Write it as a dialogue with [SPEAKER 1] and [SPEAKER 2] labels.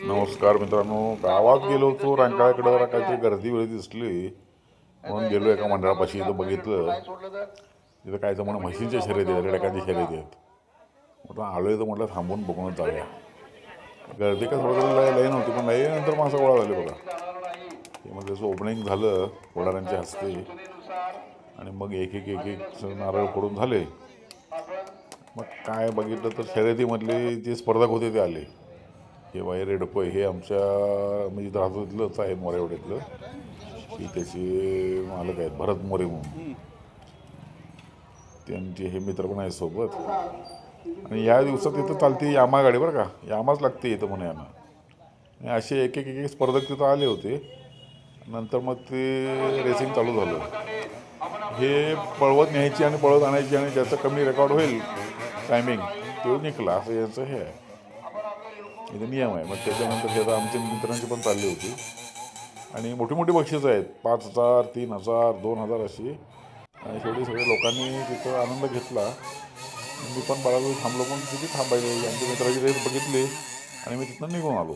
[SPEAKER 1] नमस्कार मित्रांनो, गावात गेलो होतो रंकाळ्याकडे. जरा काहीतरी गर्दी वेळी दिसली म्हणून गेलो एका मंडळापाशी. इथं बघितलं तिथं काय तर म्हणून म्हशींच्या शर्यती आहेत, रेडकांच्या शर्यती आहेत. म्हटलं आलोय तर म्हटलं थांबून बघूनच जाऊया. गर्दी काय थोडं लाईन होती, पण लाईननंतर माणसं गोळा झाली बघा. ते मग त्याचं ओपनिंग झालं वडारांच्या हस्ते आणि मग एक एक एक एक नारळ फोडून झाले. मग काय बघितलं तर शर्यतीमधले जे स्पर्धक होते ते आले. हे वाय रेडको हे आमच्या म्हणजे राहतो तिथलंच आहे, मोरेवाड्यातलं. ही त्याचे मालक आहेत भरत मोरे म्हणून. त्यांचे हे मित्र पण आहेत सोबत. आणि या दिवसात इथं चालते यामा गाडी बरं का, यामाच लागते इथं म्हणून यांना. आणि असे एक एक एक एक स्पर्धक तिथं आले होते. नंतर मग ते रेसिंग चालू झालं. हे पळवत न्यायची आणि पळवत आणायची आणि ज्याचं कमी रेकॉर्ड होईल टायमिंग तो निघला, असं याचं हे आहे, इथे नियम आहे. मग त्याच्यानंतर हे आता आमच्या मित्रांची पण चालली होती. आणि मोठी मोठी बक्षीसं आहेत, 5,000, 3,000, 2,000 अशी. आणि शेवटी सगळ्या लोकांनी तिथं आनंद घेतला. मी पण बराच वेळ थांबलो, पण किती थांबायचं. आमच्या मित्राची रेस बघितली आणि मी तिथनं निघून आलो.